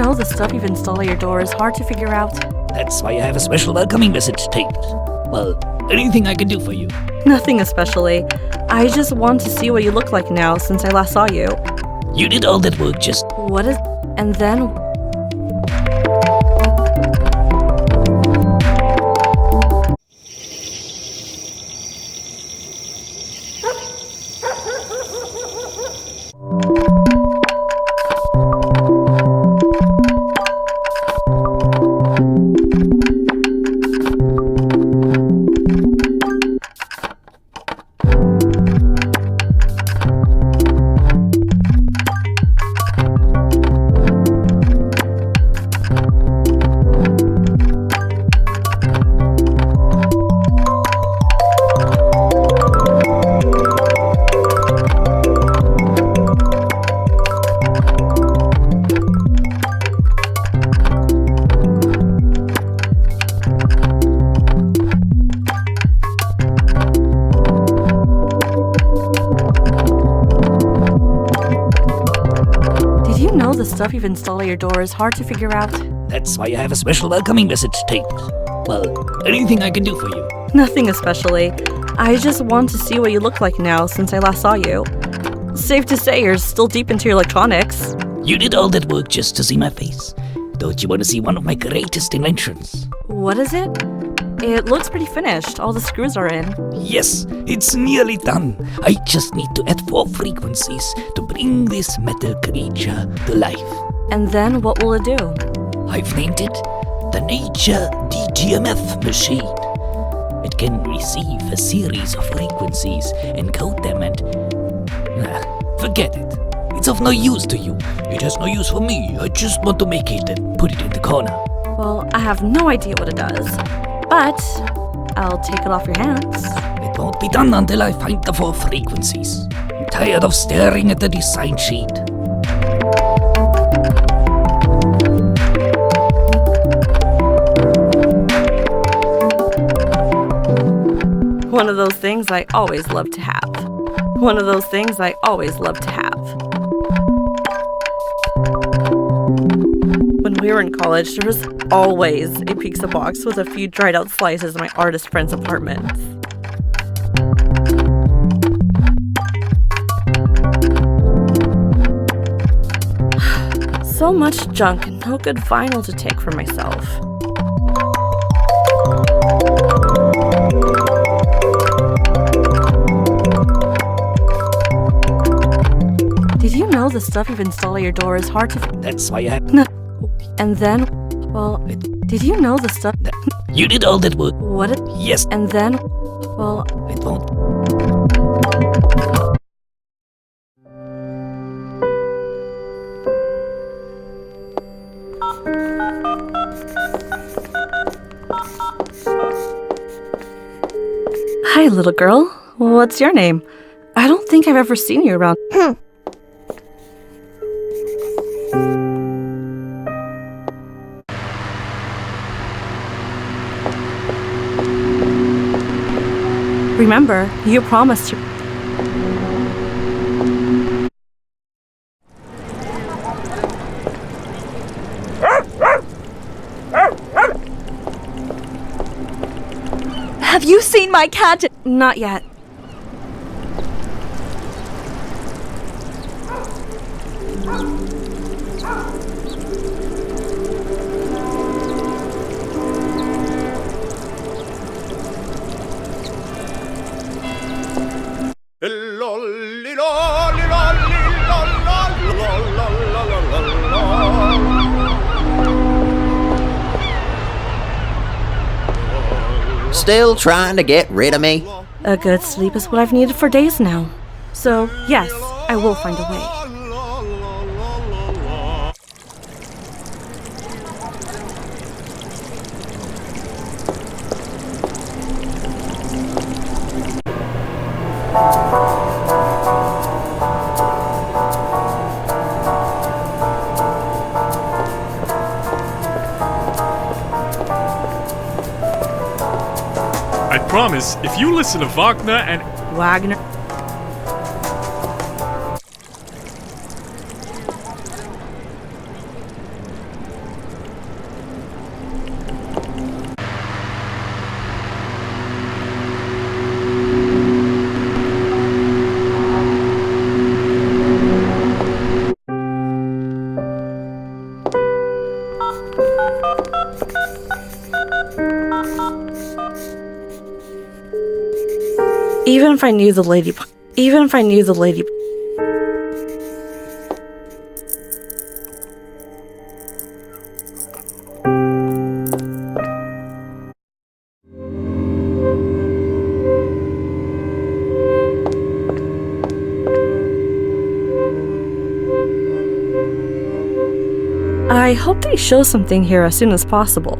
know the stuff you've installed at your door is hard to figure out? That's why I have a special welcoming message taped. Well, anything I can do for you? Nothing especially. I just want to see what you look like now since I last saw you. You did all that work just... What is... And then... The stuff you've installed at your door is hard to figure out? That's why I have a special welcoming message taped. Well, anything I can do for you? Nothing especially. I just want to see what you look like now since I last saw you. Safe to say you're still deep into your electronics. You did all that work just to see my face. Don't you want to see one of my greatest inventions? What is it? It looks pretty finished. All the screws are in. Yes, it's nearly done. I just need to add 4 frequencies to bring this metal creature to life. And then what will it do? I've named it the Nature DTMF machine. It can receive a series of frequencies, encode them and... forget it. It's of no use to you. It has no use for me. I just want to make it and put it in the corner. Well, I have no idea what it does. But I'll take it off your hands. It won't be done until I find the 4 frequencies. I'm tired of staring at the design sheet. One of those things I always love to have. One of those things I always love to have. When we were in college, there was always a pizza box with a few dried out slices in my artist friend's apartment. So much junk and no good vinyl to take for myself. Did you know the stuff you've installed at your door is hard to... That's why I... No. And then, well, did you know the stuff... You did all that work. What? Yes. And then, well... It won't... Hi, little girl. What's your name? I don't think I've ever seen you around. Remember, you promised to... Have you seen my cat? Not yet. Still trying to get rid of me? A good sleep is what I've needed for days now. So, yes, I will find a way. I promise, if you listen to Wagner and... Wagner? Even if I knew the lady... I hope they show something here as soon as possible.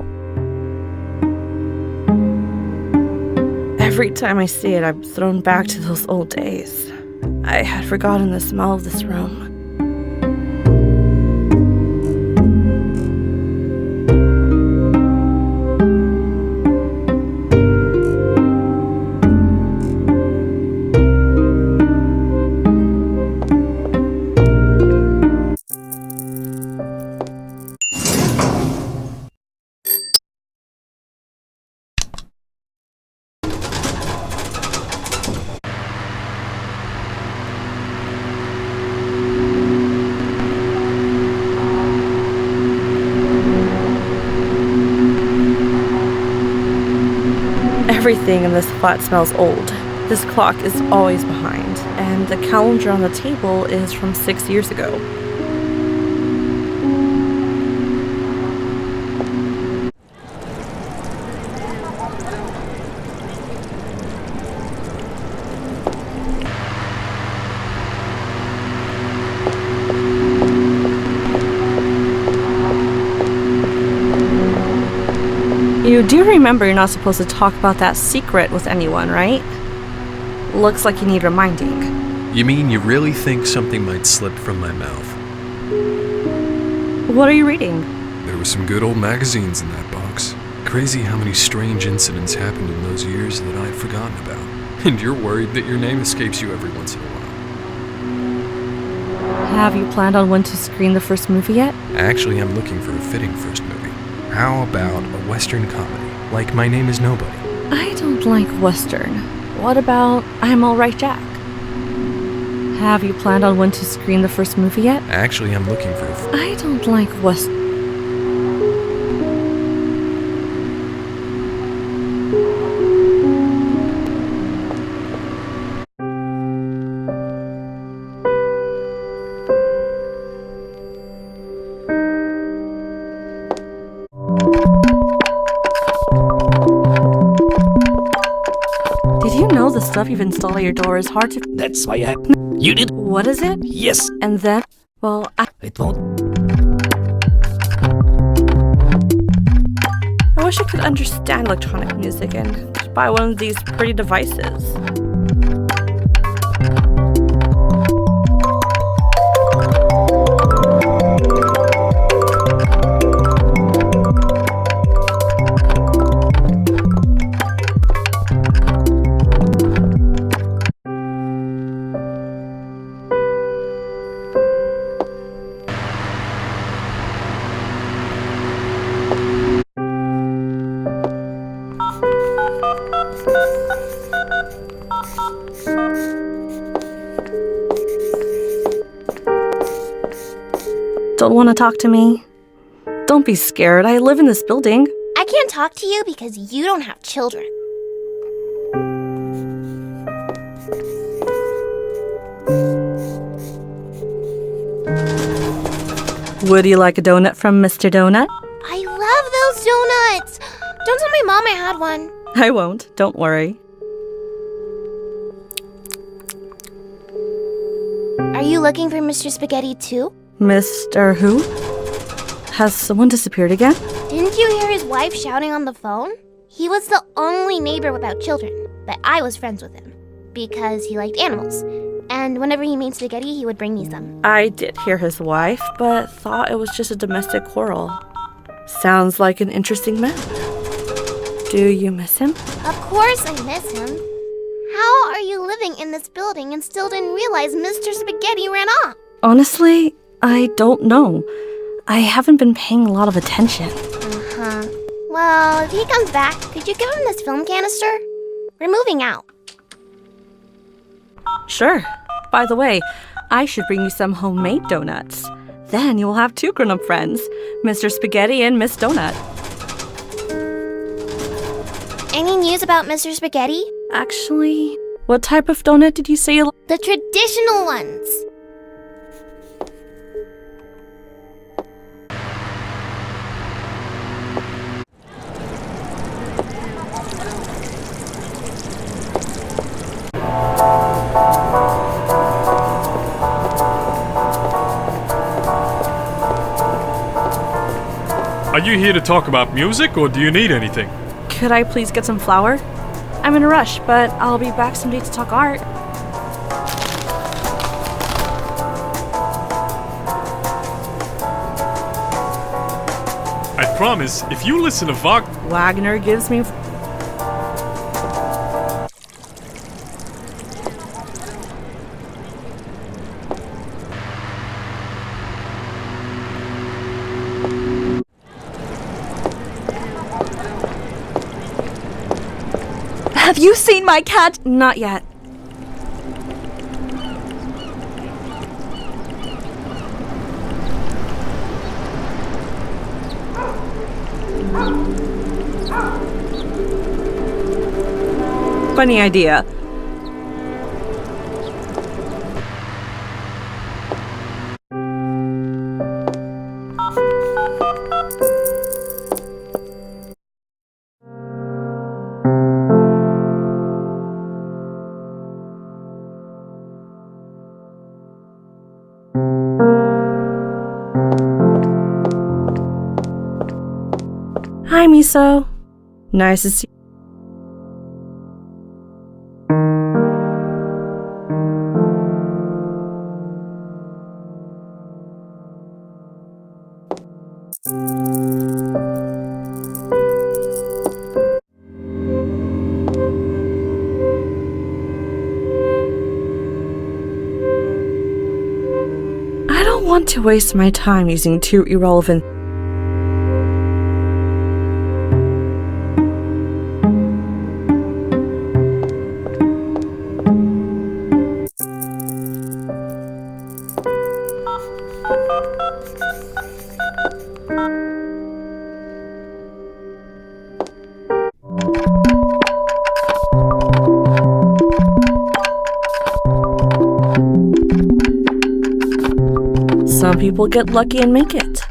Every time I see it, I'm thrown back to those old days. I had forgotten the smell of this room. Everything in this flat smells old. This clock is always behind, and the calendar on the table is from 6 years ago. You do remember you're not supposed to talk about that secret with anyone, right? Looks like you need reminding. You mean you really think something might slip from my mouth? What are you reading? There were some good old magazines in that box. Crazy how many strange incidents happened in those years that I'd forgotten about. And you're worried that your name escapes you every once in a while. Have you planned on when to screen the first movie yet? Actually, I'm looking for a fitting first movie. How about a Western comedy, like My Name is Nobody? I don't like Western. What about I'm Alright Jack? Have you planned on when to screen the first movie yet? Actually, I'm looking for I don't like Western. Did you know the stuff you've installed at your door is hard to... That's why You did? What is it? Yes. And then... Well, It won't. I wish I could understand electronic music and just buy one of these pretty devices. Don't want to talk to me? Don't be scared. I live in this building. I can't talk to you because you don't have children. Would you like a donut from Mr. Donut? I love those donuts. Don't tell my mom I had one. I won't. Don't worry. Are you looking for Mr. Spaghetti too? Mr. Who? Has someone disappeared again? Didn't you hear his wife shouting on the phone? He was the only neighbor without children, but I was friends with him because he liked animals. And whenever he made spaghetti, he would bring me some. I did hear his wife, but thought it was just a domestic quarrel. Sounds like an interesting man. Do you miss him? Of course I miss him. How are you living in this building and still didn't realize Mr. Spaghetti ran off? Honestly, I don't know. I haven't been paying a lot of attention. Well, if he comes back, could you give him this film canister? We're moving out. Sure. By the way, I should bring you some homemade donuts. Then you will have two grown-up friends, Mr. Spaghetti and Miss Donut. Any news about Mr. Spaghetti? Actually, What type of donut did you say you like? The traditional ones. Are you here to talk about music or do you need anything? Could I please get some flour? I'm in a rush, but I'll be back someday to talk art. I promise, if you listen to Wagner gives me... Have you seen my cat? Not yet. Funny idea. Hi, Miso. Nice to see you. I don't want to waste my time using two irrelevant... Some people get lucky and make it.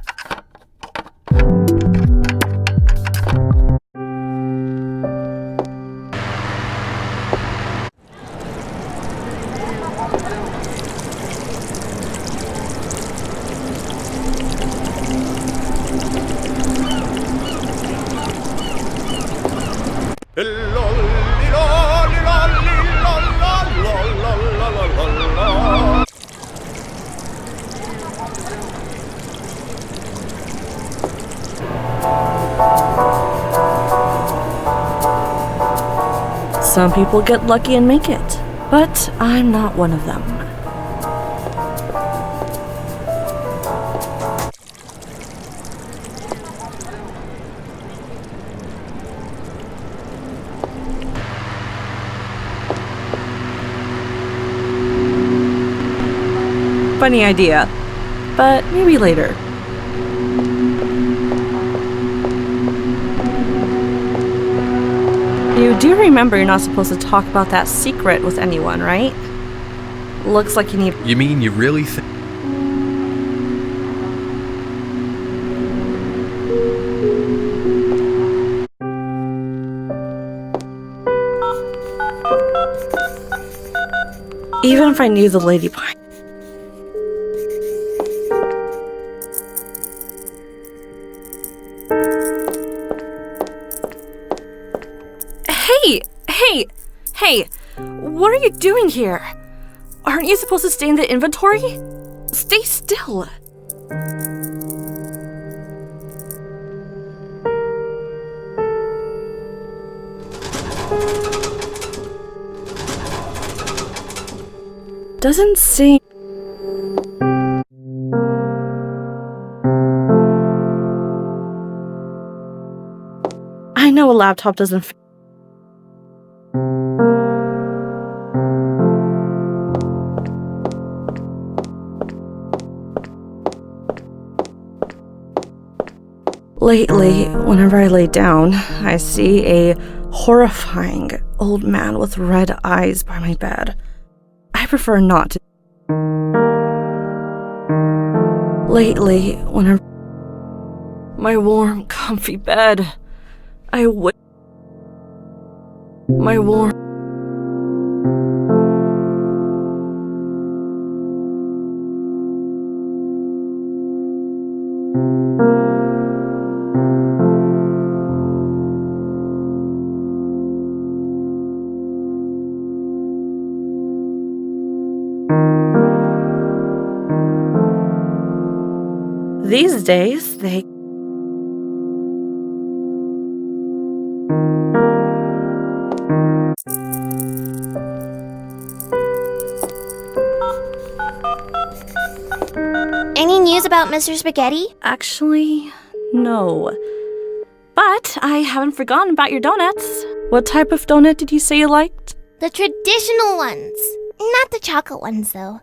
Some people get lucky and make it, but I'm not one of them. Funny idea, but maybe later. You do remember you're not supposed to talk about that secret with anyone, right? Looks like you need... You mean you really think... Even if I knew the lady behind... Hey! What are you doing here? Aren't you supposed to stay in the inventory? Stay still! Doesn't seem... I know a laptop doesn't fit. Lately, whenever I lay down, I see a horrifying old man with red eyes by my bed. I prefer not to. Lately, when my warm, comfy bed, I would. My warm. These days, they. Any news about Mr. Spaghetti? Actually, no. But I haven't forgotten about your donuts. What type of donut did you say you liked? The traditional ones. Not the chocolate ones, though.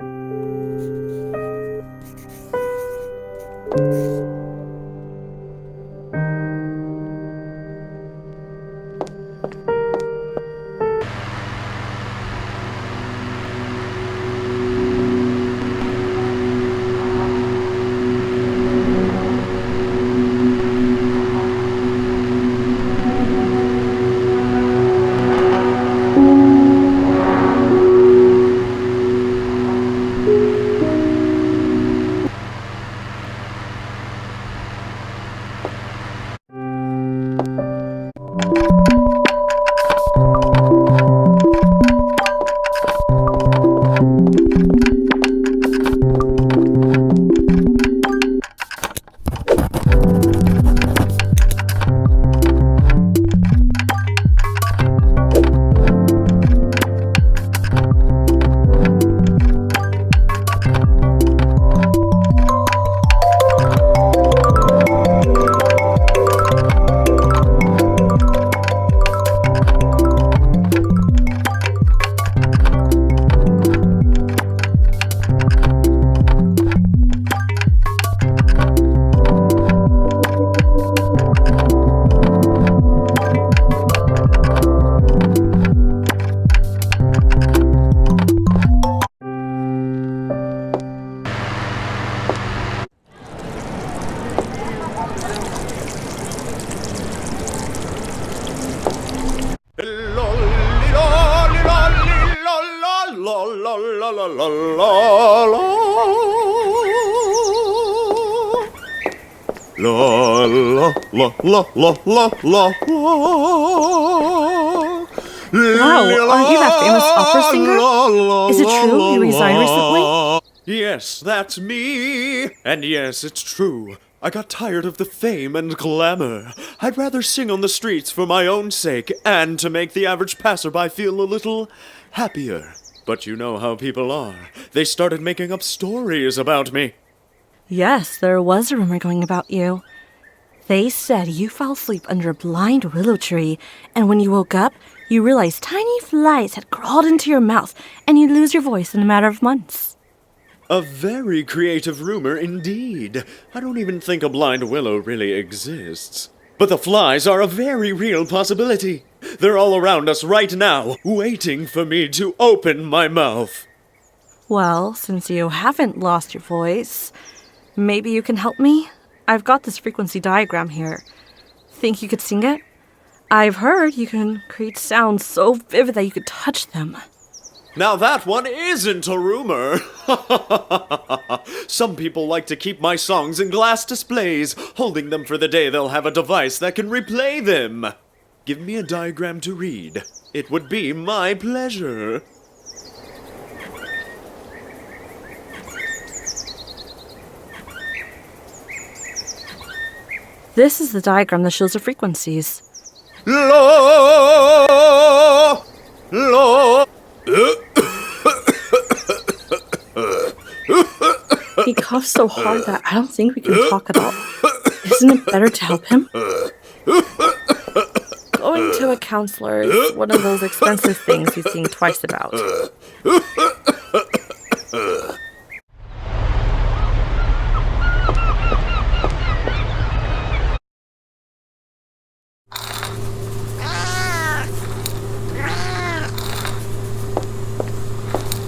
Wow, are you that famous opera singer? Is it true you resigned recently? Yes, that's me. And yes, it's true. I got tired of the fame and glamour. I'd rather sing on the streets for my own sake and to make the average passerby feel a little happier. But you know how people are. They started making up stories about me. Yes, there was a rumor going about you. They said you fell asleep under a blind willow tree, and when you woke up, you realized tiny flies had crawled into your mouth, and you'd lose your voice in a matter of months. A very creative rumor indeed. I don't even think a blind willow really exists. But the flies are a very real possibility. They're all around us right now, waiting for me to open my mouth. Well, since you haven't lost your voice, maybe you can help me? I've got this frequency diagram here. Think you could sing it? I've heard you can create sounds so vivid that you could touch them. Now that one isn't a rumor. Some people like to keep my songs in glass displays, holding them for the day they'll have a device that can replay them. Give me a diagram to read. It would be my pleasure. This is the diagram that shows the frequencies. Lo, lo. He coughs so hard that I don't think we can talk at all. Isn't it better to help him? Going to a counselor is one of those expensive things you think twice about.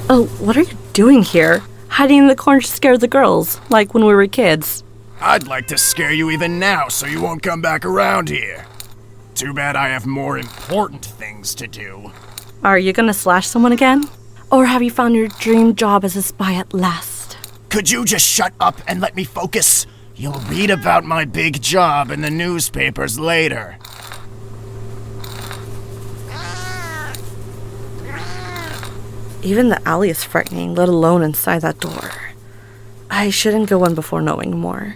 Oh, what are you doing here? Hiding in the corner to scare the girls, like when we were kids. I'd like to scare you even now so you won't come back around here. Too bad I have more important things to do. Are you gonna slash someone again? Or have you found your dream job as a spy at last? Could you just shut up and let me focus? You'll read about my big job in the newspapers later. Even the alley is frightening, let alone inside that door. I shouldn't go in before knowing more.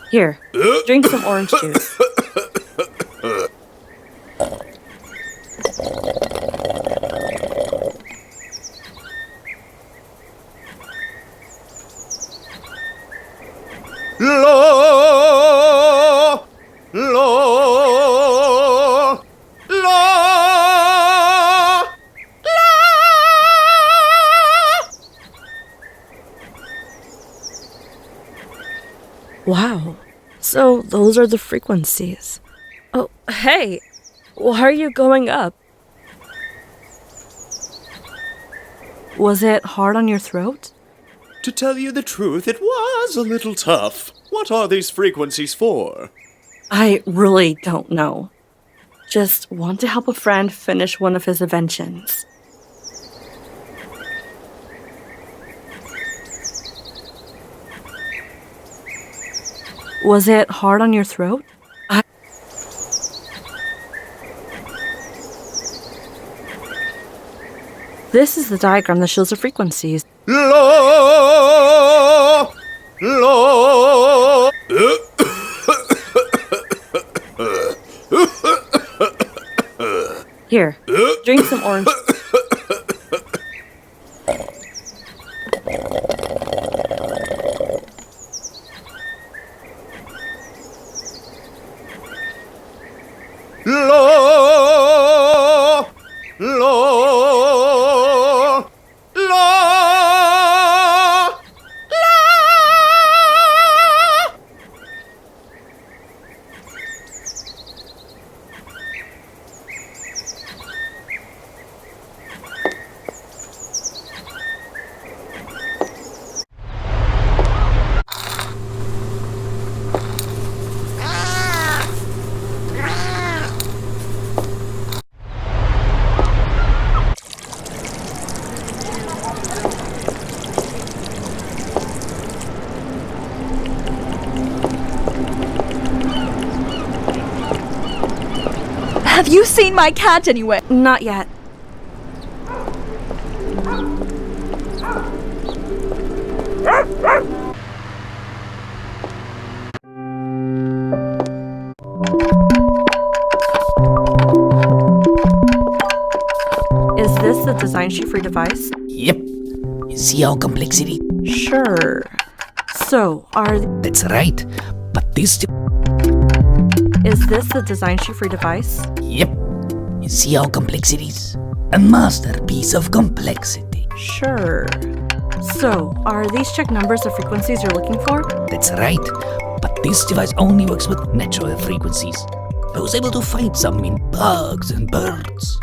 Here, drink some orange juice. Wow, so those are the frequencies. Oh, hey, why are you going up? Was it hard on your throat? To tell you the truth, it was a little tough. What are these frequencies for? I really don't know. Just want to help a friend finish one of his inventions. Was it hard on your throat? This is the diagram that shows the frequencies. Here, drink some orange. Have you seen my cat anywhere? Not yet. Is this the design sheet for your device? Yep. You see our complexity? Sure. So, That's right. But this... Is this the design sheet for your device? Yep. You see our complexities? A masterpiece of complexity. Sure. So, are these check numbers the frequencies you're looking for? That's right. But this device only works with natural frequencies. I was able to find some in bugs and birds.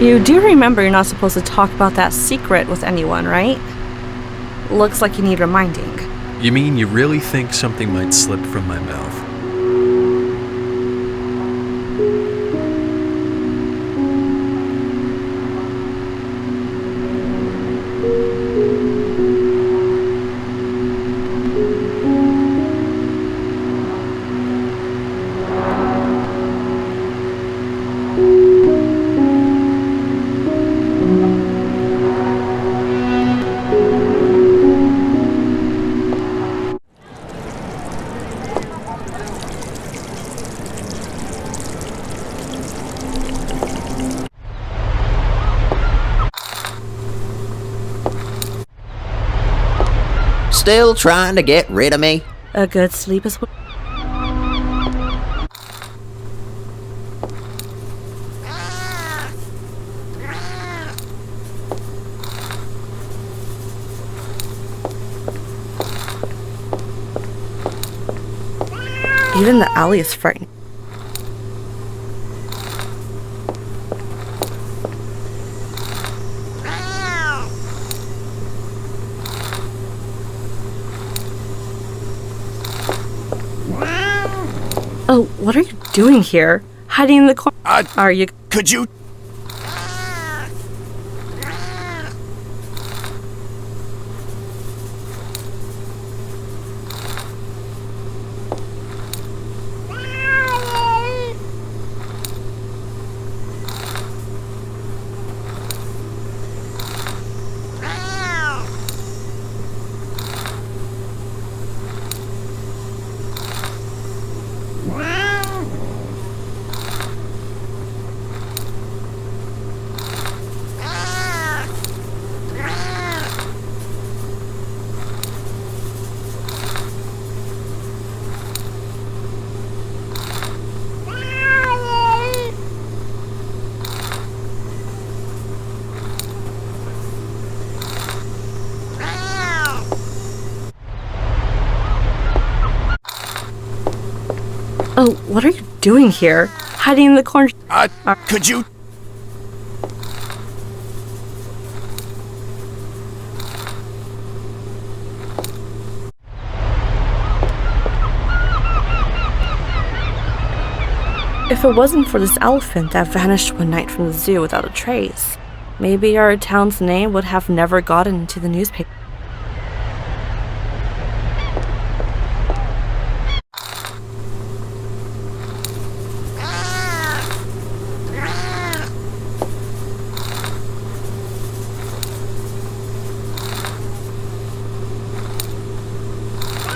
You do remember you're not supposed to talk about that secret with anyone, right? Looks like you need reminding. You mean you really think something might slip from my mouth? Still trying to get rid of me? A good sleep is what. Even the alley is frightening. Oh, what are you doing here? Hiding in the corner? Are you? Could you? Oh, what are you doing here? Hiding in the corner? Could you? If it wasn't for this elephant that vanished one night from the zoo without a trace, maybe our town's name would have never gotten into the newspaper.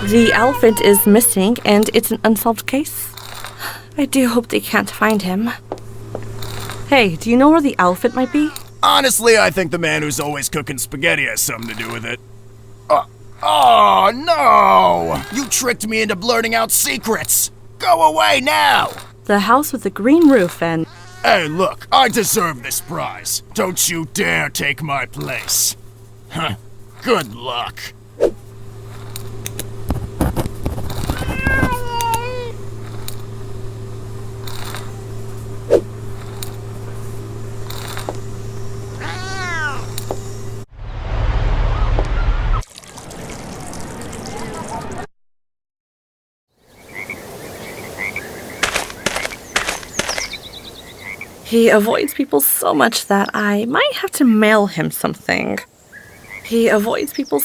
The elephant is missing, and it's an unsolved case. I do hope they can't find him. Hey, do you know where the elephant might be? Honestly, I think the man who's always cooking spaghetti has something to do with it. Oh, no! You tricked me into blurting out secrets! Go away now! The house with the green roof and... Hey, look, I deserve this prize. Don't you dare take my place. Huh. Good luck. He avoids people so much that I might have to mail him something. He avoids people...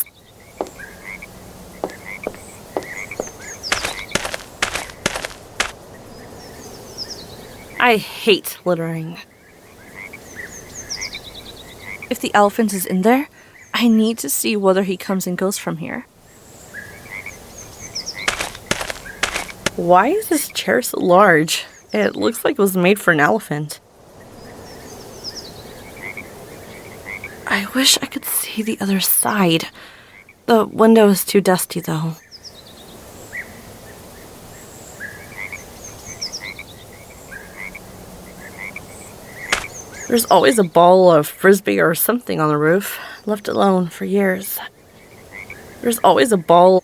I hate littering. If the elephant is in there, I need to see whether he comes and goes from here. Why is this chair so large? It looks like it was made for an elephant. I wish I could see the other side. The window is too dusty, though. There's always a ball of frisbee or something on the roof, left alone for years. There's always a ball...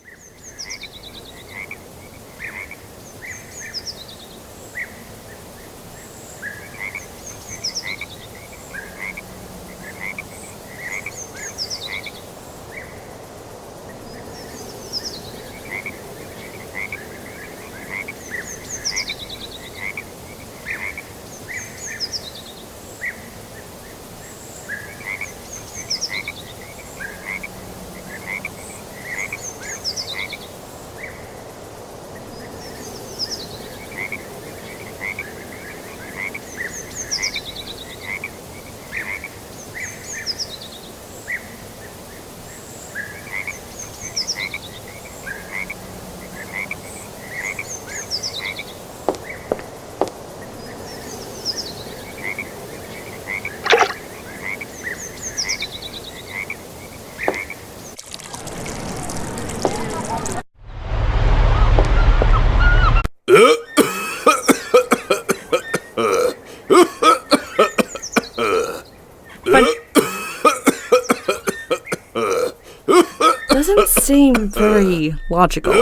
doesn't seem very logical.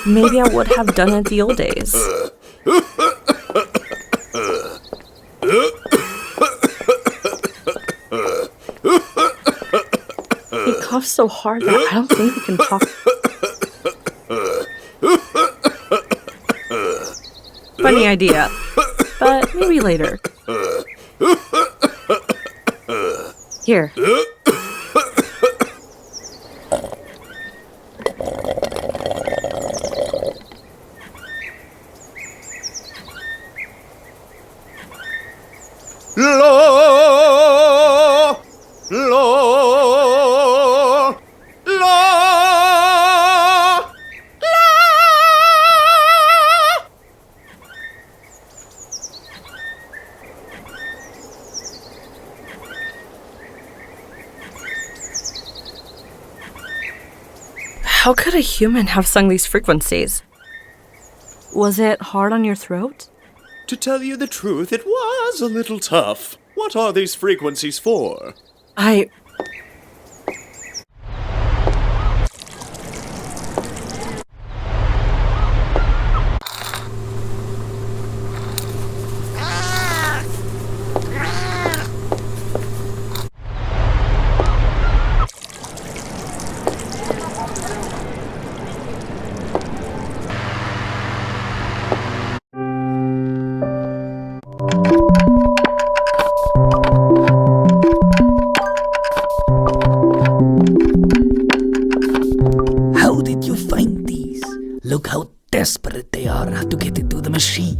Maybe I would have done it the old days. He coughs so hard that I don't think he can talk. Funny idea, but maybe later. Here. How could a human have sung these frequencies? Was it hard on your throat? To tell you the truth, it was a little tough. What are these frequencies for? How did you find these? Look how desperate they are to get into the machine.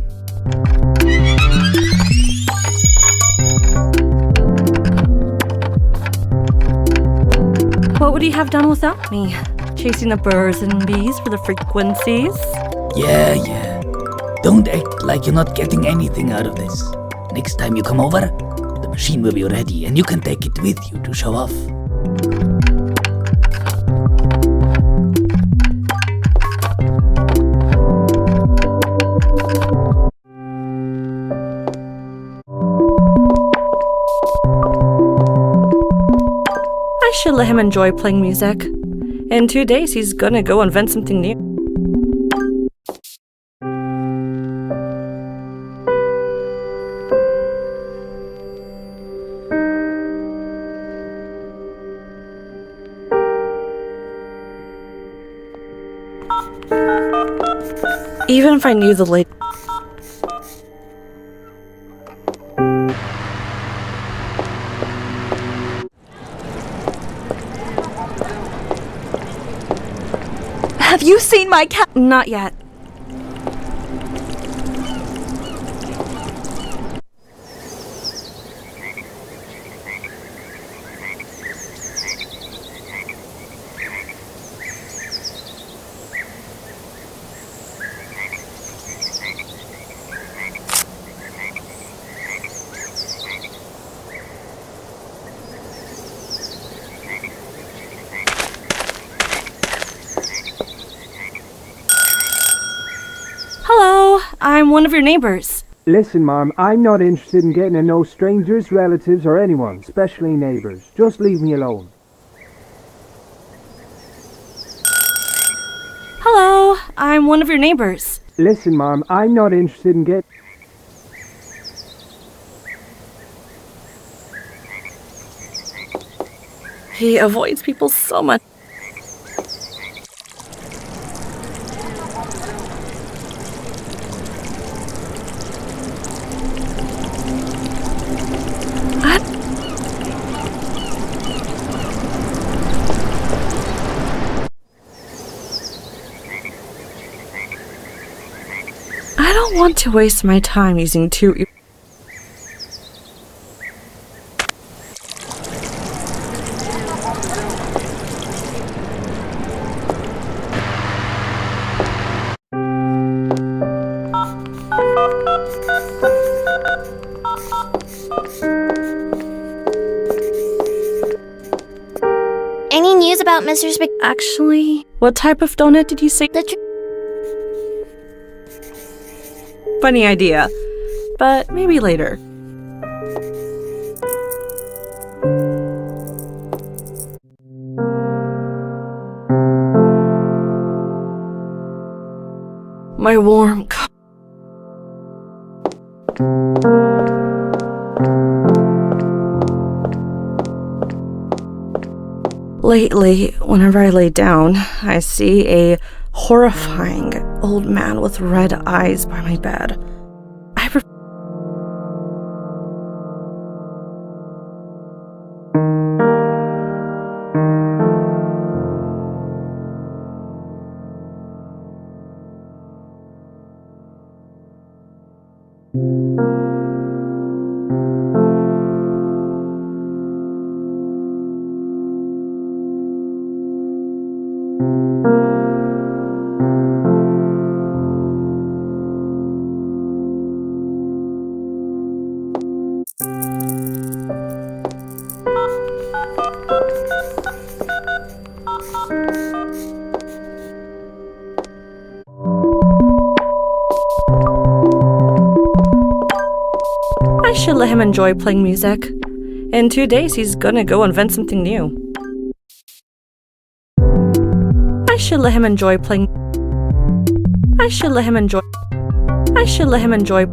What would he have done without me? Chasing the birds and bees for the frequencies? Yeah. Don't act like you're not getting anything out of this. Next time you come over, the machine will be ready and you can take it with you to show off. I should let him enjoy playing music. In 2 days, he's gonna go invent something new. Even if I knew the late. Have you seen my cat? Not yet. Hello, I'm one of your neighbors. Listen, Mom, I'm not interested in getting to know strangers, relatives, or anyone, especially neighbors. Just leave me alone. Hello, I'm one of your neighbors. Listen, Mom, I'm not interested in getting... He avoids people so much. I don't want to waste my time using two. Any news about Mr. Actually, what type of donut did you say? Funny idea, but maybe later. my warm cup. Lately, whenever I lay down, I see a horrifying old man with red eyes by my bed. I should let him enjoy playing music. In 2 days, he's gonna go invent something new. I should let him enjoy playing. I should let him enjoy. I should let him enjoy.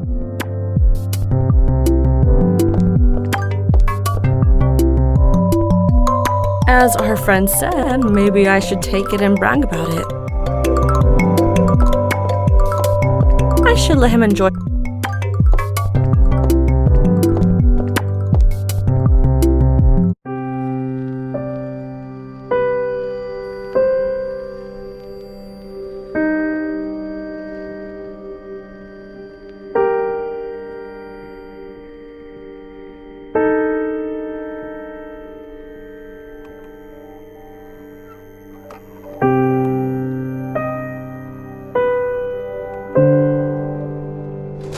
As our friend said, maybe I should take it and brag about it. I should let him enjoy.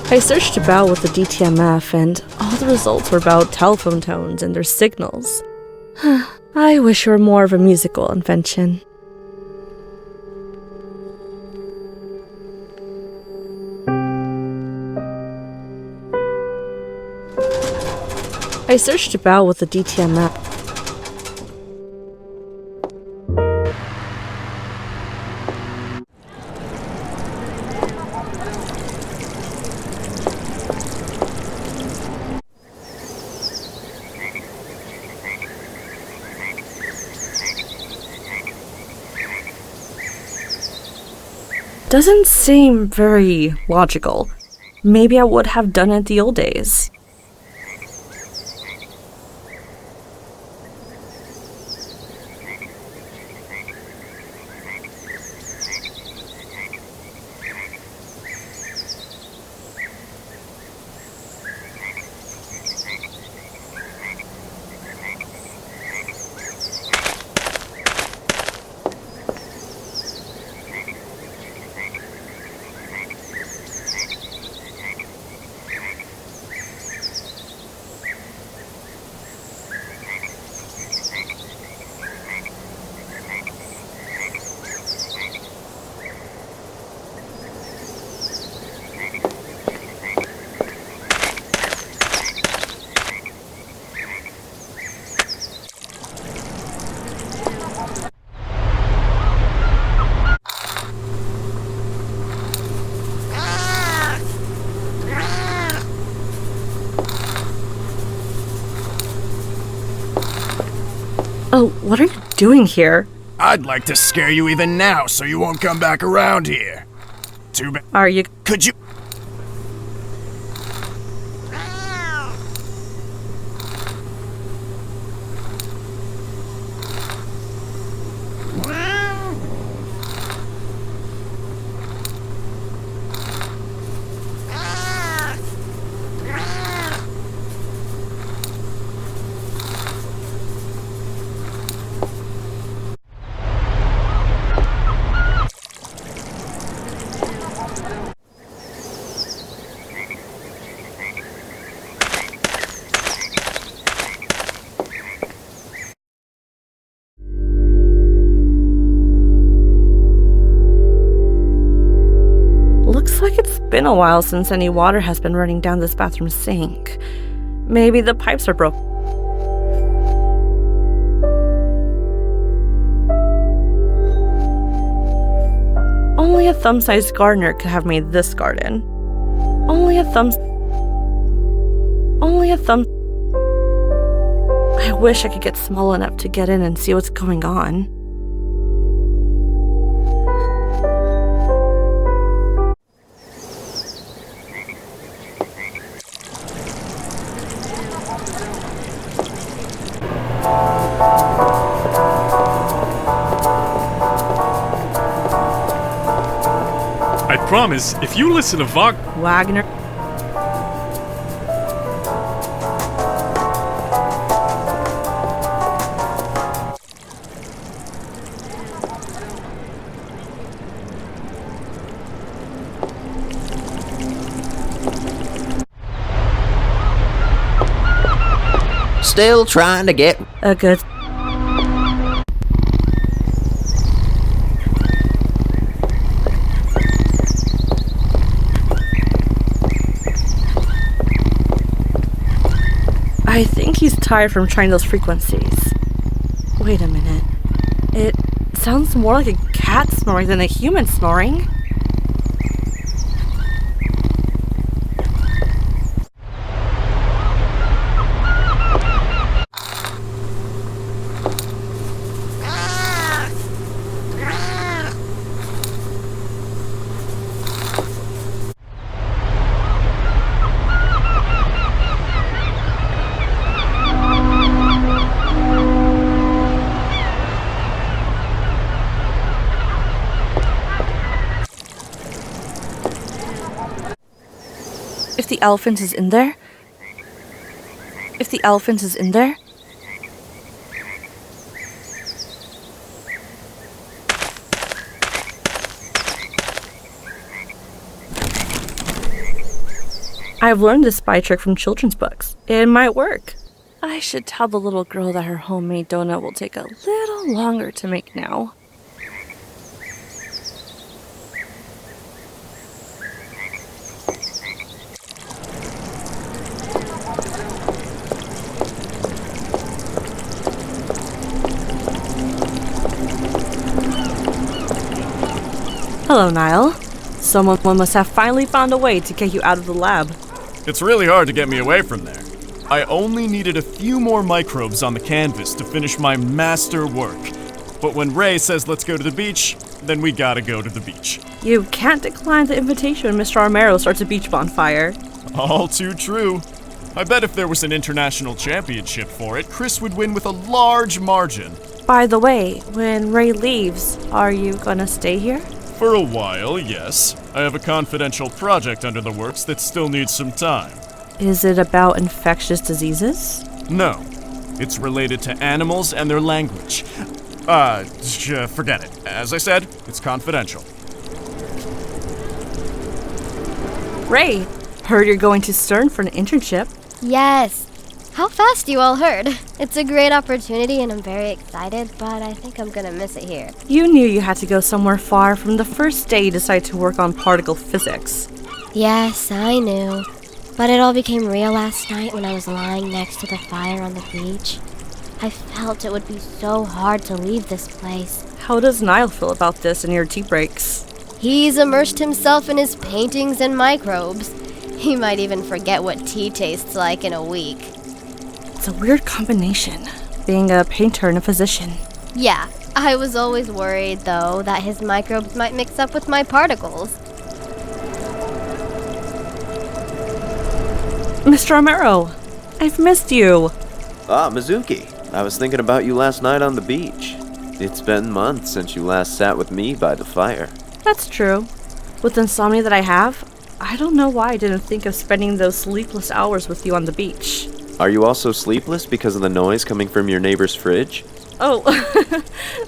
I searched about with the DTMF, and all the results were about telephone tones and their signals. I wish it were more of a musical invention. I searched about with the DTMF. Doesn't seem very logical. Maybe I would have done it the old days. Oh, what are you doing here? I'd like to scare you even now so you won't come back around here. Too bad. Are you? Could you? Looks like it's been a while since any water has been running down this bathroom sink. Maybe the pipes are broken. Only Only a thumb-sized gardener could have made this garden. Only a thumb... I wish I could get small enough to get in and see what's going on. I promise, if you listen to Wagner. Still trying to get... A good... I think he's tired from trying those frequencies. Wait a minute. It sounds more like a cat snoring than a human snoring. If the elephant is in there? If the elephant is in there? I've learned this spy trick from children's books. It might work. I should tell the little girl that her homemade donut will take a little longer to make now. Hello, Niall. Someone must have finally found a way to get you out of the lab. It's really hard to get me away from there. I only needed a few more microbes on the canvas to finish my master work. But when Ray says let's go to the beach, then we gotta go to the beach. You can't decline the invitation when Mr. Romero starts a beach bonfire. All too true. I bet if there was an international championship for it, Chris would win with a large margin. By the way, when Ray leaves, are you gonna stay here? For a while, yes. I have a confidential project under the works that still needs some time. Is it about infectious diseases? No. It's related to animals and their language. Forget it. As I said, it's confidential. Ray, heard you're going to CERN for an internship. Yes. How fast you all heard. It's a great opportunity and I'm very excited, but I think I'm gonna miss it here. You knew you had to go somewhere far from the first day you decided to work on particle physics. Yes, I knew. But it all became real last night when I was lying next to the fire on the beach. I felt it would be so hard to leave this place. How does Niall feel about this and your tea breaks? He's immersed himself in his paintings and microbes. He might even forget what tea tastes like in a week. It's a weird combination, being a painter and a physician. Yeah, I was always worried, though, that his microbes might mix up with my particles. Mr. Romero, I've missed you. Ah, Mizuki. I was thinking about you last night on the beach. It's been months since you last sat with me by the fire. That's true. With the insomnia that I have, I don't know why I didn't think of spending those sleepless hours with you on the beach. Are you also sleepless because of the noise coming from your neighbor's fridge? Oh,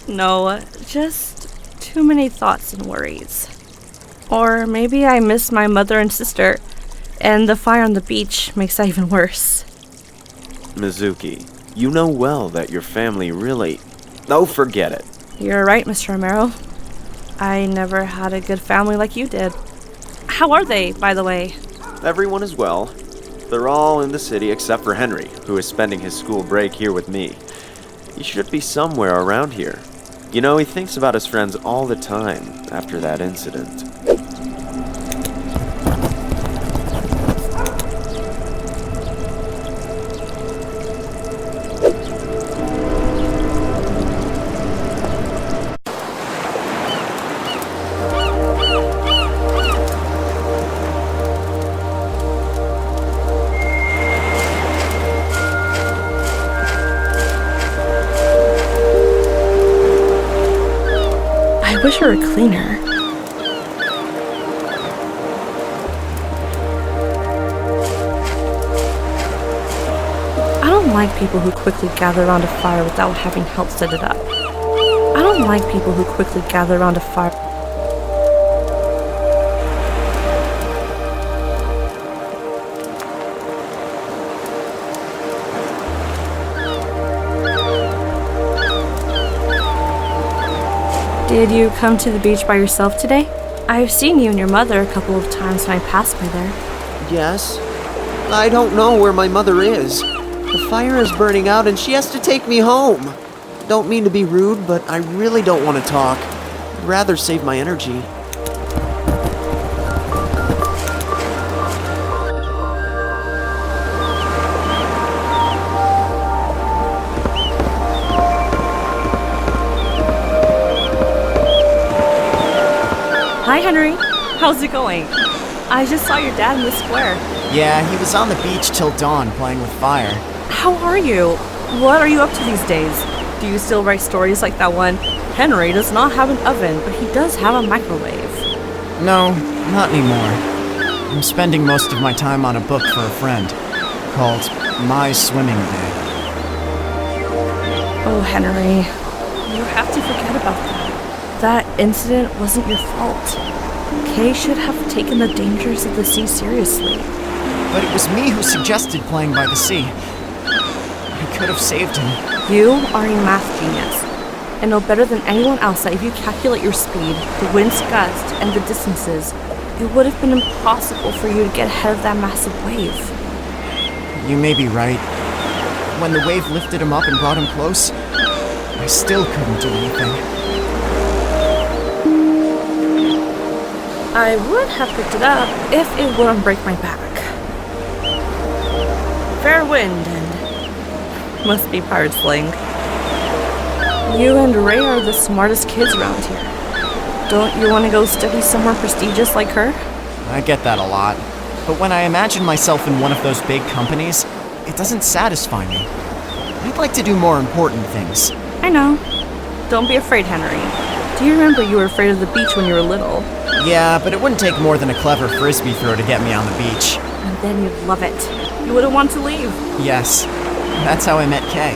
no, just too many thoughts and worries. Or maybe I miss my mother and sister, and the fire on the beach makes that even worse. Mizuki, you know well that your family really... Oh, forget it. You're right, Mr. Romero. I never had a good family like you did. How are they, by the way? Everyone is well. They're all in the city except for Henry, who is spending his school break here with me. He should be somewhere around here. You know, he thinks about his friends all the time after that incident. I wish I were cleaner. I don't like people who quickly gather around a fire without having help set it up. I don't like people who quickly gather around a fire. Did you come to the beach by yourself today? I've seen you and your mother a couple of times when I passed by there. Yes. I don't know where my mother is. The fire is burning out and she has to take me home. Don't mean to be rude, but I really don't want to talk. I'd rather save my energy. Hi, Henry. How's it going? I just saw your dad in the square. Yeah, he was on the beach till dawn playing with fire. How are you? What are you up to these days? Do you still write stories like that one? Henry does not have an oven, but he does have a microwave. No, not anymore. I'm spending most of my time on a book for a friend called My Swimming Day. Oh, Henry, you have to forget about that. That incident wasn't your fault. Kay should have taken the dangers of the sea seriously. But it was me who suggested playing by the sea. I could have saved him. You are a math genius, and know better than anyone else that if you calculate your speed, the wind's gust, and the distances, it would have been impossible for you to get ahead of that massive wave. You may be right. When the wave lifted him up and brought him close, I still couldn't do anything. I would have picked it up if it wouldn't break my back. Fair wind and must be pirate slang. You and Ray are the smartest kids around here. Don't you want to go study somewhere prestigious like her? I get that a lot. But when I imagine myself in one of those big companies, it doesn't satisfy me. I'd like to do more important things. I know. Don't be afraid, Henry. Do you remember you were afraid of the beach when you were little? Yeah, but it wouldn't take more than a clever frisbee throw to get me on the beach. And then you'd love it. You wouldn't want to leave. Yes, that's how I met Kay.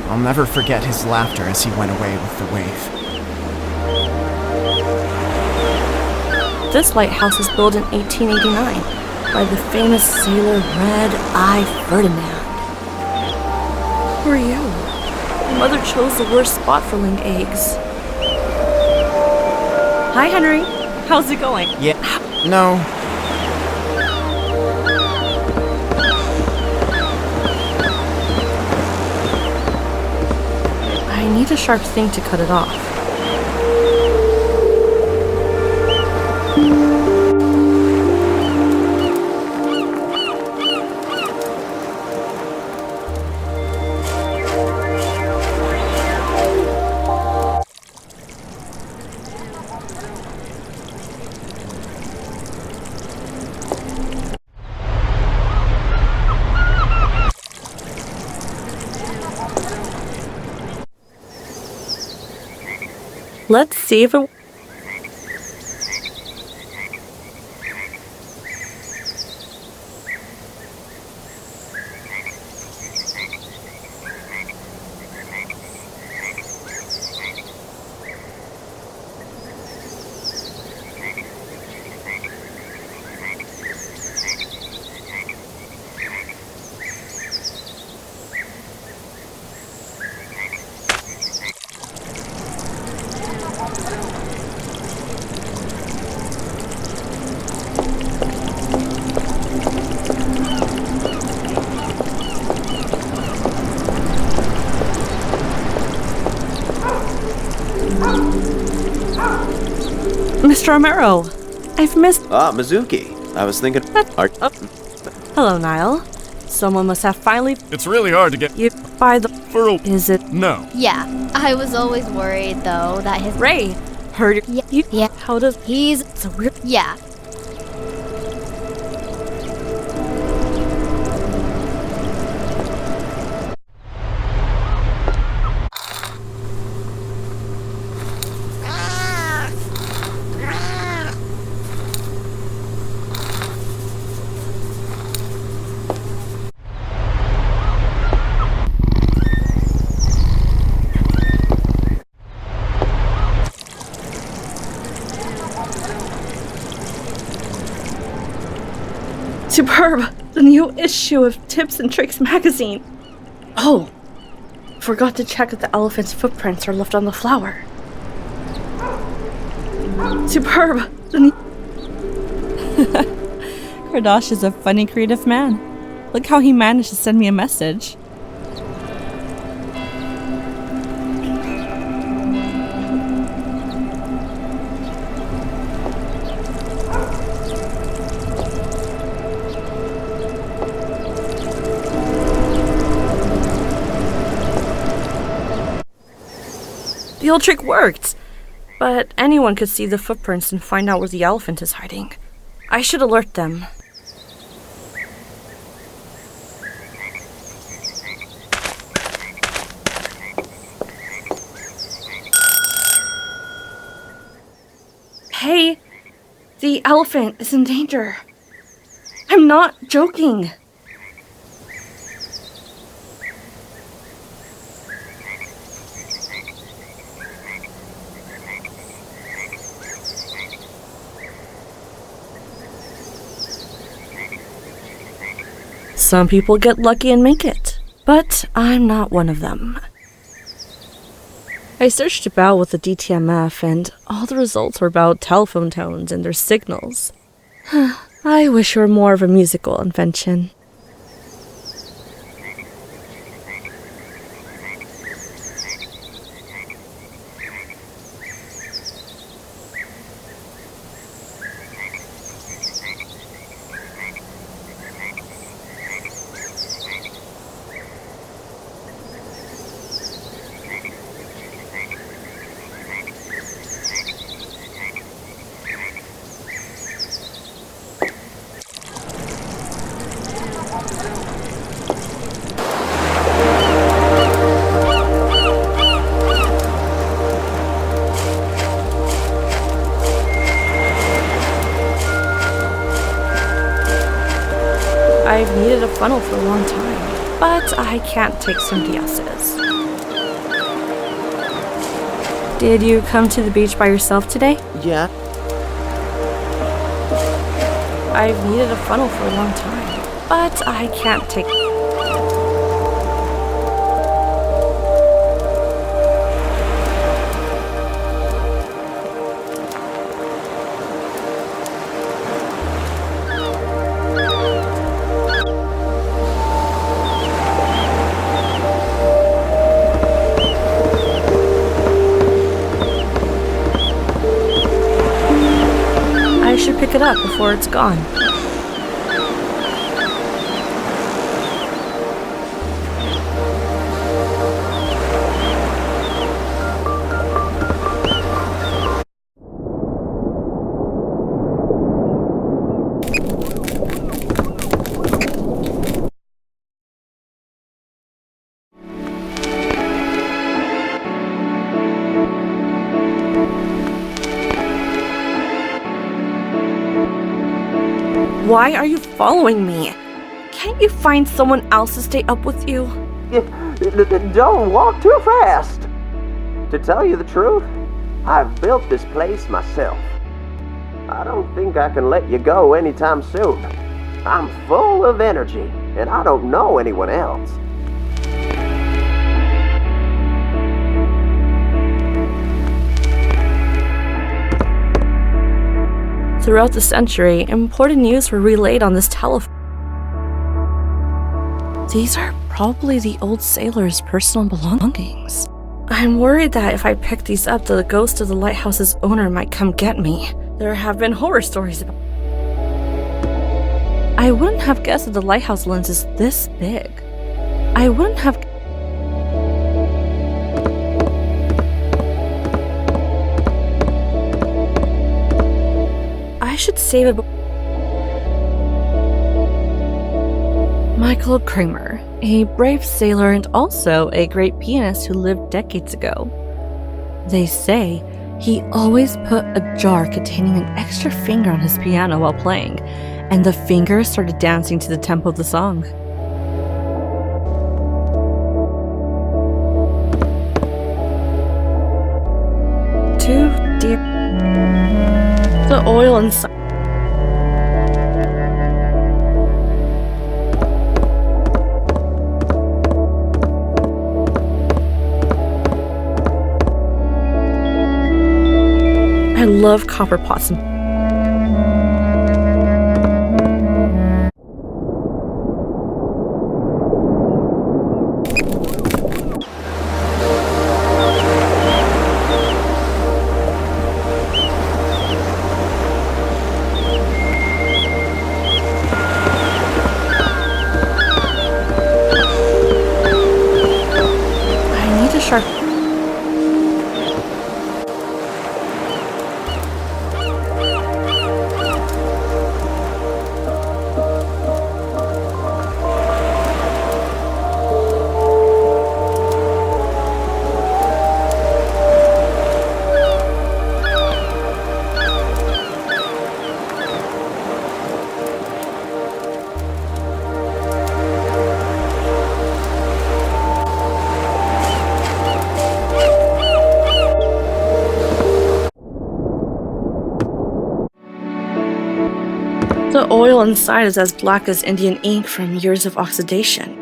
I'll never forget his laughter as he went away with the wave. This lighthouse was built in 1889 by the famous sailor Red-Eye Ferdinand. Who are you? Your mother chose the worst spot for laying eggs. Hi, Henry. How's it going? Yeah, no. I need a sharp thing to cut it off. Let's see if it... Mr. Romero, I've missed... Ah, Mizuki. I was thinking... Hello, Niall. Someone must have finally... It's really hard to get... You by the... For a... Is it... No. Yeah, I was always worried, though, that his... Ray heard you... Yeah. How does... He's... So weird... Yeah. Superb! The new issue of Tips and Tricks magazine. Oh, forgot to check if the elephant's footprints are left on the flower. Superb! The new... Kardash is a funny, creative man. Look how he managed to send me a message. The old trick worked, but anyone could see the footprints and find out where the elephant is hiding. I should alert them. Hey, the elephant is in danger. I'm not joking. Some people get lucky and make it, but I'm not one of them. I searched about with the DTMF and all the results were about telephone tones and their signals. I wish it were more of a musical invention. I've needed a funnel for a long time, but I can't take somebody else's. Did you come to the beach by yourself today? Yeah. I've needed a funnel for a long time, but I can't take... I should pick it up before it's gone. Why are you following me? Can't you find someone else to stay up with you? Don't walk too fast. To tell you the truth, I've built this place myself. I don't think I can let you go anytime soon. I'm full of energy, and I don't know anyone else. Throughout the century, important news were relayed on this telephone. These are probably the old sailor's personal belongings. I'm worried that if I pick these up, the ghost of the lighthouse's owner might come get me. There have been horror stories about... I wouldn't have guessed that the lighthouse lens is this big. I wouldn't have... I should save it. Michael Kramer, a brave sailor and also a great pianist who lived decades ago. They say he always put a jar containing an extra finger on his piano while playing, and the finger started dancing to the tempo of the song. Too deep. The oil inside. I love copper pots. I need to sharpen. The oil inside is as black as Indian ink from years of oxidation.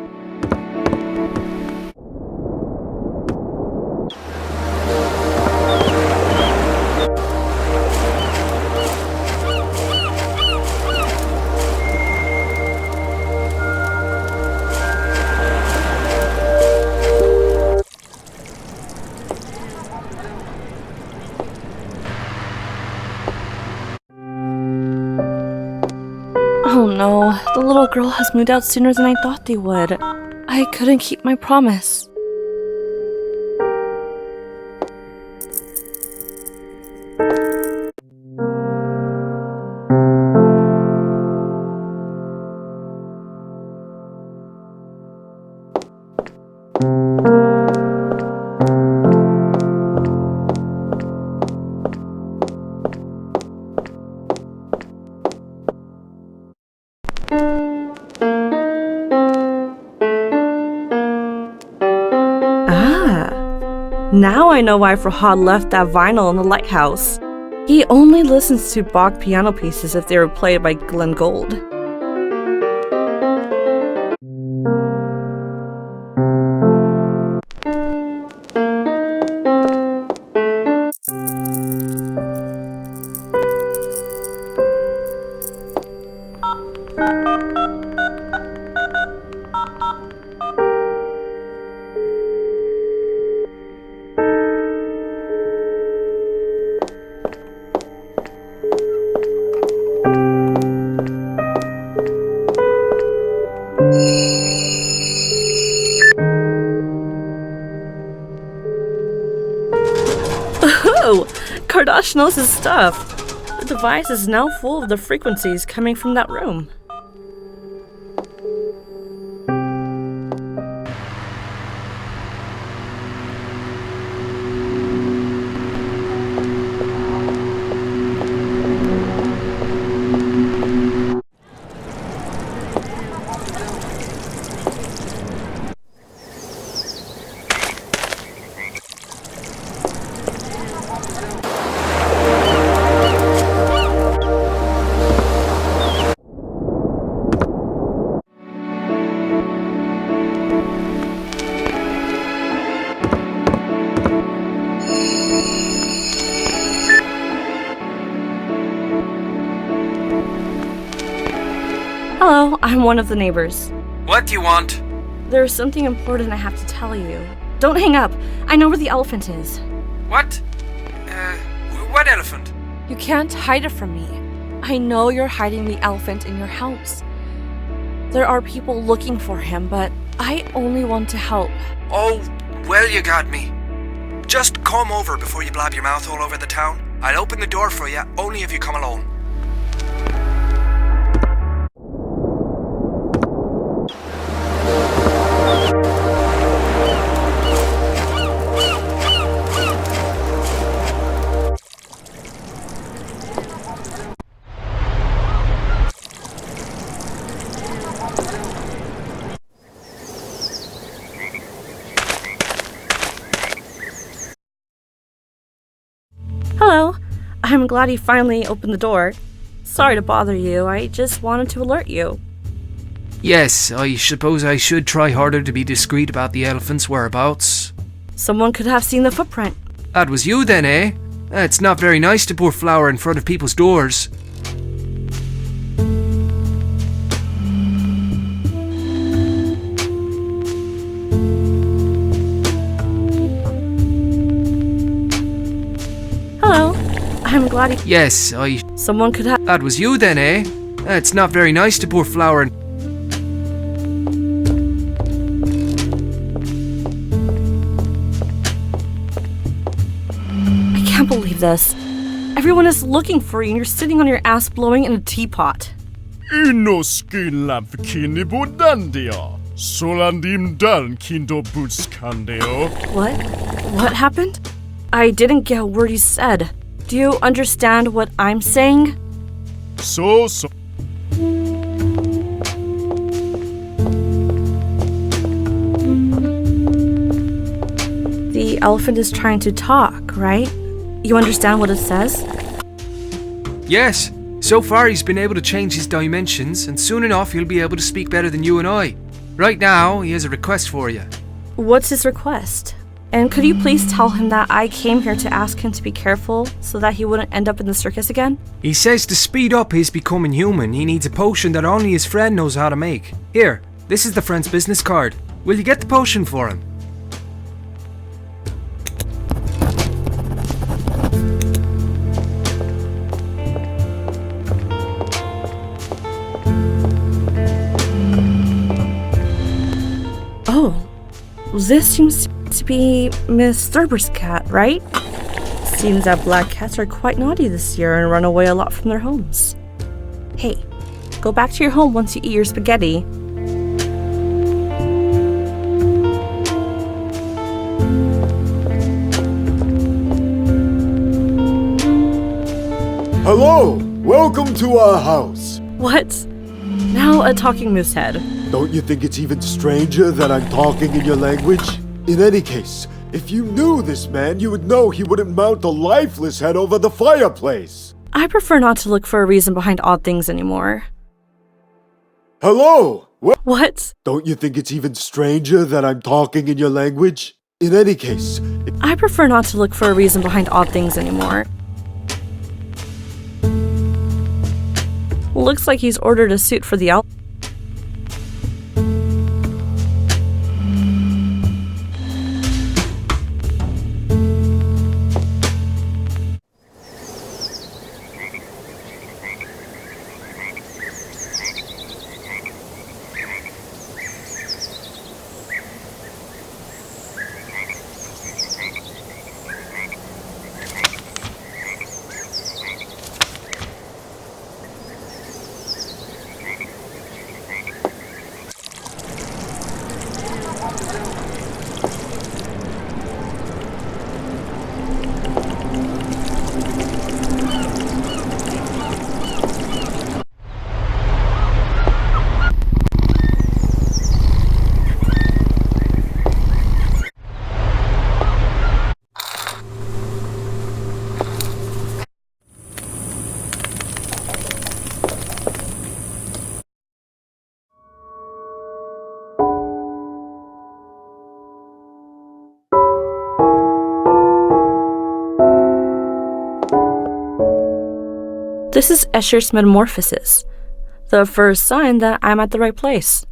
Oh no, the little girl has moved out sooner than I thought they would. I couldn't keep my promise. Now I know why Farhad left that vinyl in the lighthouse. He only listens to Bach piano pieces if they were played by Glenn Gould. Oh, Kardash knows his stuff. The device is now full of the frequencies coming from that room. Hello, I'm one of the neighbors. What do you want? There's something important I have to tell you. don't hang up. I know where the elephant is. What? What elephant? You can't hide it from me. I know you're hiding the elephant in your house. There are people looking for him, but I only want to help. Oh, well, you got me. Just come over before you blab your mouth all over the town. I'll open the door for you, only if you come alone. Hello. I'm glad you finally opened the door. Sorry to bother you, I just wanted to alert you. Yes, I suppose I should try harder to be discreet about the elephant's whereabouts. Someone could have seen the footprint. That was you then, eh? It's not very nice to pour flour in front of people's doors. Hello. I'm glad you... Yes, Someone could have... That was you then, eh? It's not very nice to pour flour in... I can't believe this. Everyone is looking for you and you're sitting on your ass blowing in a teapot. What? What happened? I didn't get a word you said. Do you understand what I'm saying? So. The elephant is trying to talk, right? You understand what it says? Yes. So far he's been able to change his dimensions, and soon enough he'll be able to speak better than you and I. Right now, he has a request for you. What's his request? And could you please tell him that I came here to ask him to be careful so that he wouldn't end up in the circus again? He says to speed up his becoming human, he needs a potion that only his friend knows how to make. Here, this is the friend's business card. Will you get the potion for him? Oh, this seems to be Miss Thurber's cat, right? Seems that black cats are quite naughty this year and run away a lot from their homes. Hey, go back to your home once you eat your spaghetti. Hello! Welcome to our house! What? Now a talking moose head. Don't you think it's even stranger that I'm talking in your language? In any case, if you knew this man, you would know he wouldn't mount a lifeless head over the fireplace. I prefer not to look for a reason behind odd things anymore. Hello! What? Don't you think it's even stranger that I'm talking in your language? In any case... I prefer not to look for a reason behind odd things anymore. Looks like he's ordered a suit for the elephant. This is Escher's metamorphosis, the first sign that I'm at the right place.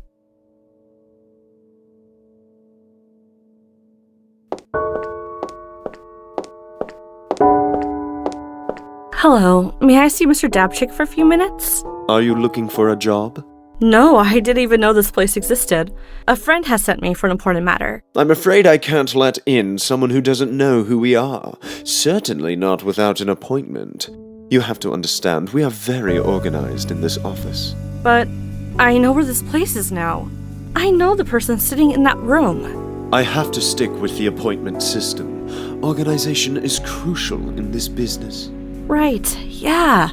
Hello, may I see Mr. Dabchick for a few minutes? Are you looking for a job? No, I didn't even know this place existed. A friend has sent me for an important matter. I'm afraid I can't let in someone who doesn't know who we are. Certainly not without an appointment. You have to understand, we are very organized in this office. But I know where this place is now. I know the person sitting in that room. I have to stick with the appointment system. Organization is crucial in this business. Right, yeah.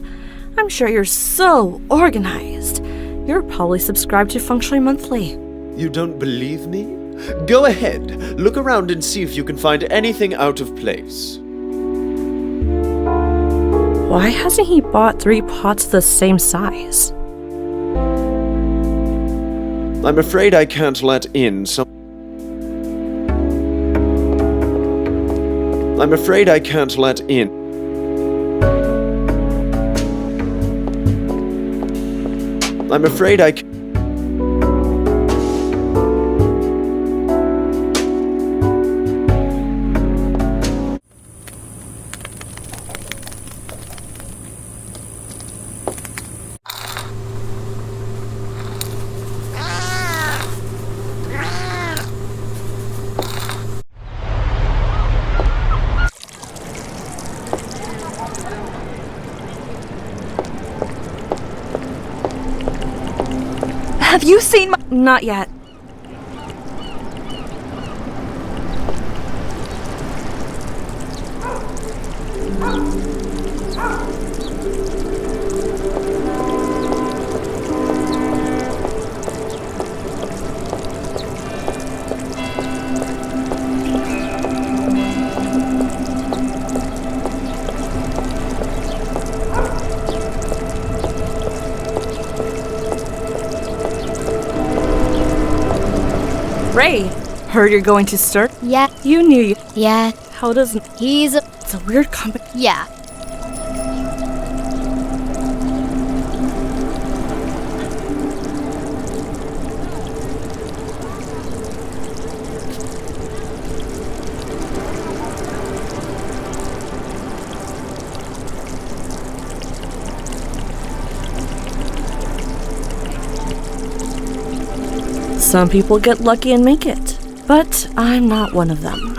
I'm sure you're so organized. You're probably subscribed to Functionally Monthly. You don't believe me? Go ahead, look around and see if you can find anything out of place. Why hasn't he bought 3 pots the same size? I'm afraid I can't let in I'm afraid I can't let in. I'm afraid I can't. Have you seen my— Not yet. Ray, heard you're going to start? Yeah. You knew you. Yeah. How doesn't. It's a weird comment. Yeah. Some people get lucky and make it, but I'm not one of them.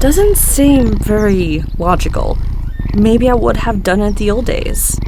Doesn't seem very logical. Maybe I would have done it the old days.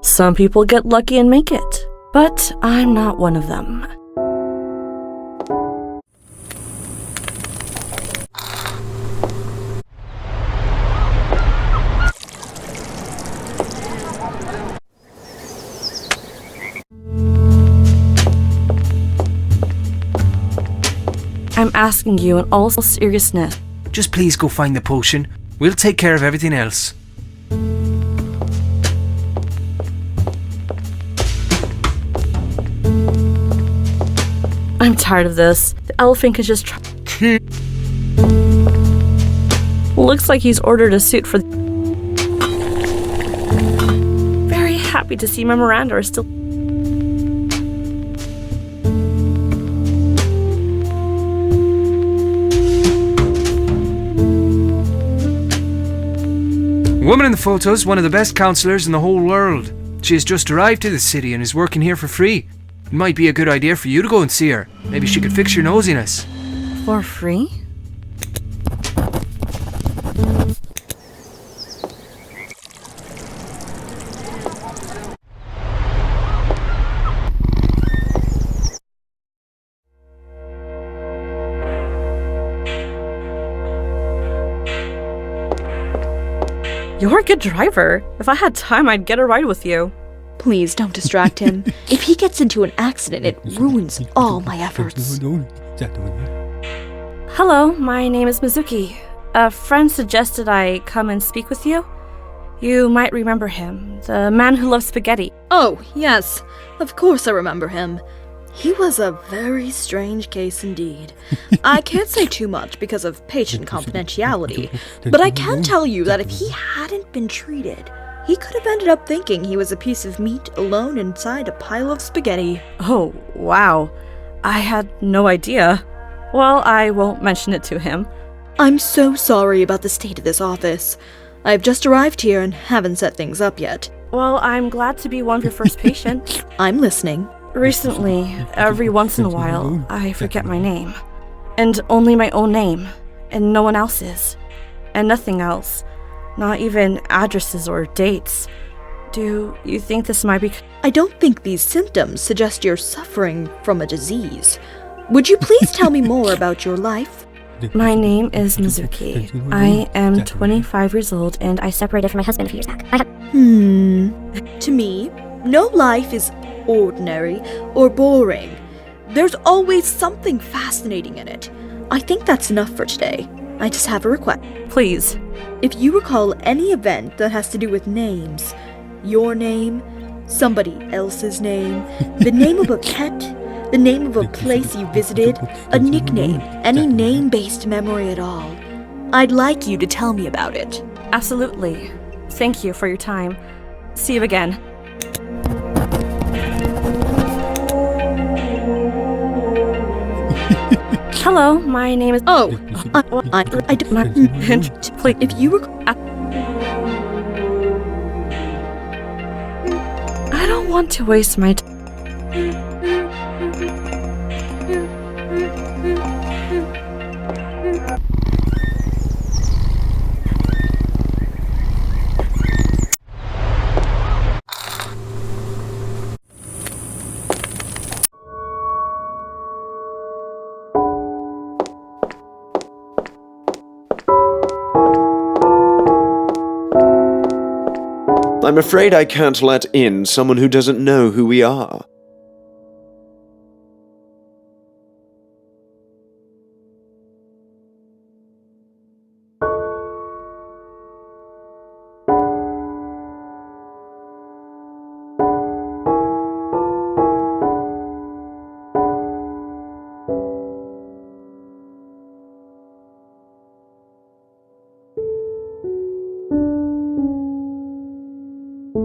Some people get lucky and make it, but I'm not one of them. I'm asking you in all seriousness. Just please go find the potion. We'll take care of everything else. I'm tired of this. The elephant can just try. Looks like he's ordered a suit for. Very happy to see Memoranda are still. The woman in the photo is one of the best counselors in the whole world. She has just arrived to the city and is working here for free. It might be a good idea for you to go and see her. Maybe she could fix your nosiness. For free? You're a good driver. If I had time, I'd get a ride with you. Please don't distract him. If he gets into an accident, it ruins all my efforts. Hello, my name is Mizuki. A friend suggested I come and speak with you. You might remember him, the man who loves spaghetti. Oh, yes. Of course I remember him. He was a very strange case indeed. I can't say too much because of patient confidentiality, but I can tell you that if he hadn't been treated, he could have ended up thinking he was a piece of meat alone inside a pile of spaghetti. Oh, wow. I had no idea. Well, I won't mention it to him. I'm so sorry about the state of this office. I've just arrived here and haven't set things up yet. Well, I'm glad to be one of your first patients. I'm listening. Recently, every once in a while, I forget my name. And only my own name. And no one else's. And nothing else. Not even addresses or dates. Do you think this might be... I don't think these symptoms suggest you're suffering from a disease. Would you please tell me more about your life? My name is Mizuki. I am 25 years old and I separated from my husband a few years back. To me, no life is ordinary or boring. There's always something fascinating in it. I think that's enough for today. I just have a request. Please. If you recall any event that has to do with names, your name, somebody else's name, the name of a pet, the name of a place you visited, a nickname, any name-based memory at all, I'd like you to tell me about it. Absolutely. Thank you for your time. See you again. Hello, my name is... Oh, I do not... Please, if you were... I don't want to waste my time. I'm afraid I can't let in someone who doesn't know who we are.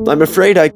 I'm afraid I...